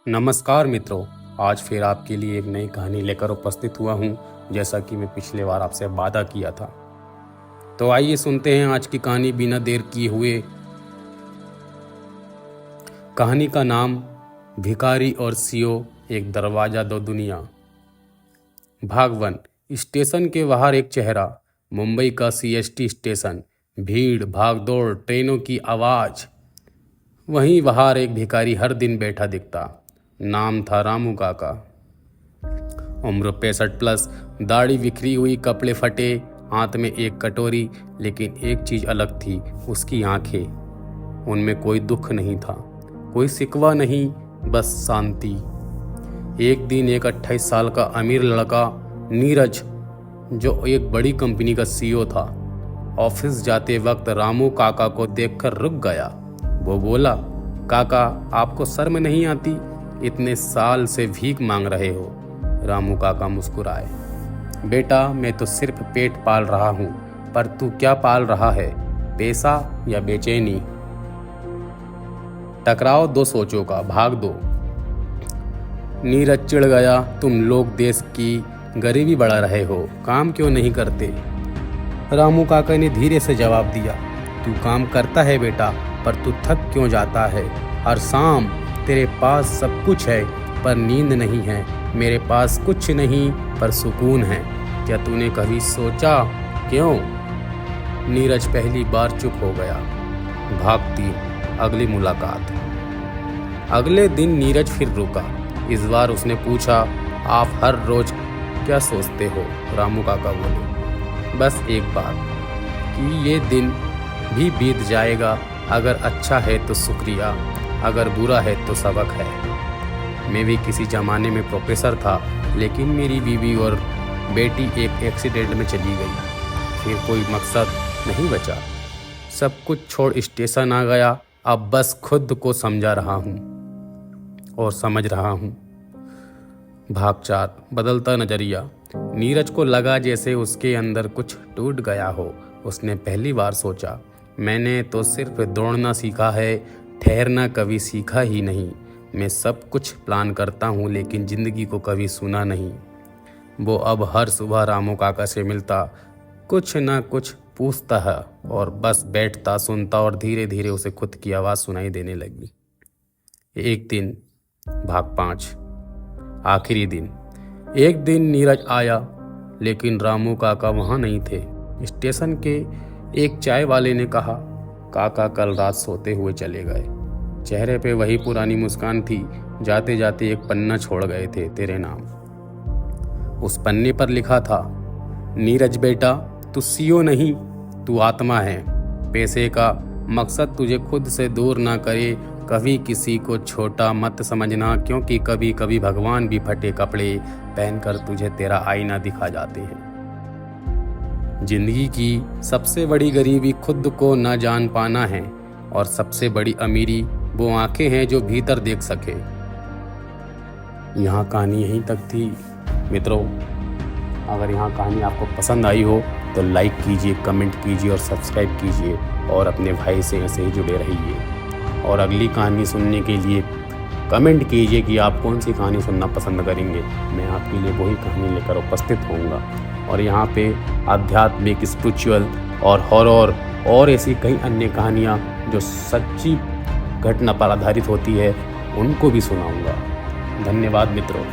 नमस्कार मित्रों, आज फिर आपके लिए एक नई कहानी लेकर उपस्थित हुआ हूँ, जैसा कि मैं पिछले बार आपसे वादा किया था। तो आइए सुनते हैं आज की कहानी बिना देर किए हुए। कहानी का नाम भिखारी और सीओ, एक दरवाजा दो दुनिया। भाग 1। स्टेशन के बाहर एक चेहरा, मुंबई का सीएसटी स्टेशन, भीड़, भागदौड़, ट्रेनों की आवाज़। वहीं बाहर एक भिखारी हर दिन बैठा दिखता। नाम था रामू काका। उम्र 65+, दाढ़ी बिखरी हुई, कपड़े फटे, हाथ में एक कटोरी। लेकिन एक चीज़ अलग थी, उसकी आंखें। उनमें कोई दुख नहीं था, कोई शिकवा नहीं, बस शांति। एक दिन एक 28 साल का अमीर लड़का नीरज, जो एक बड़ी कंपनी का सीईओ था, ऑफिस जाते वक्त रामू काका को देखकर रुक गया। वो बोला, काका, आपको शर्म नहीं आती? इतने साल से भीख मांग रहे हो। रामू काका मुस्कुराए। बेटा, मैं तो सिर्फ पेट पाल रहा हूँ, पर तू क्या पाल रहा है, पैसा या बेचैनी? टकराओ दो सोचों का, भाग दो। नीरज चिढ़ गया, तुम लोग देश की गरीबी बढ़ा रहे हो, काम क्यों नहीं करते? रामू काका ने धीरे से जवाब दिया, तू काम करता है बेटा, पर तू थक क्यों जाता है? हर शाम तेरे पास सब कुछ है, पर नींद नहीं है। मेरे पास कुछ नहीं, पर सुकून है। क्या तूने कभी सोचा क्यों? नीरज पहली बार चुप हो गया। भाग 3। अगली मुलाकात। अगले दिन नीरज फिर रुका। इस बार उसने पूछा, आप हर रोज क्या सोचते हो? रामू काका बोले, बस एक बात, कि ये दिन भी बीत जाएगा। अगर अच्छा है तो शुक्रिया, अगर बुरा है तो सबक है। मैं भी किसी ज़माने में प्रोफेसर था, लेकिन मेरी बीवी और बेटी एक एक्सीडेंट में चली गई। फिर कोई मकसद नहीं बचा। सब कुछ छोड़ स्टेशन आ गया। अब बस खुद को समझा रहा हूँ और समझ रहा हूँ। भाग 4। बदलता नज़रिया। नीरज को लगा जैसे उसके अंदर कुछ टूट गया हो। उसने पहली बार सोचा, मैंने तो सिर्फ दौड़ना सीखा है, ठहरना कभी सीखा ही नहीं। मैं सब कुछ प्लान करता हूँ, लेकिन ज़िंदगी को कभी सुना नहीं। वो अब हर सुबह रामू काका से मिलता, कुछ ना कुछ पूछता है, और बस बैठता, सुनता, और धीरे धीरे उसे खुद की आवाज़ सुनाई देने लगी। एक दिन। भाग 5। आखिरी दिन। एक दिन नीरज आया, लेकिन रामू काका वहाँ नहीं थे। स्टेशन के एक चाय वाले ने कहा, काका कल रात सोते हुए चले गए। चेहरे पे वही पुरानी मुस्कान थी। जाते जाते एक पन्ना छोड़ गए थे, तेरे नाम। उस पन्ने पर लिखा था, नीरज बेटा, तू सीईओ नहीं, तू आत्मा है। पैसे का मकसद तुझे खुद से दूर ना करे। कभी किसी को छोटा मत समझना, क्योंकि कभी कभी भगवान भी फटे कपड़े पहनकर तुझे तेरा आईना दिखा जाते हैं। जिंदगी की सबसे बड़ी गरीबी खुद को न जान पाना है, और सबसे बड़ी अमीरी वो आंखें हैं जो भीतर देख सके। यहाँ कहानी यहीं तक थी मित्रों। अगर यहाँ कहानी आपको पसंद आई हो तो लाइक कीजिए, कमेंट कीजिए और सब्सक्राइब कीजिए, और अपने भाई से ऐसे ही जुड़े रहिए। और अगली कहानी सुनने के लिए कमेंट कीजिए कि आप कौन सी कहानी सुनना पसंद करेंगे। मैं आपके लिए वही कहानी लेकर उपस्थित होऊंगा। और यहाँ पे आध्यात्मिक, स्पिरिचुअल और हॉरर और ऐसी कई अन्य कहानियाँ जो सच्ची घटना पर आधारित होती है, उनको भी सुनाऊंगा। धन्यवाद मित्रों।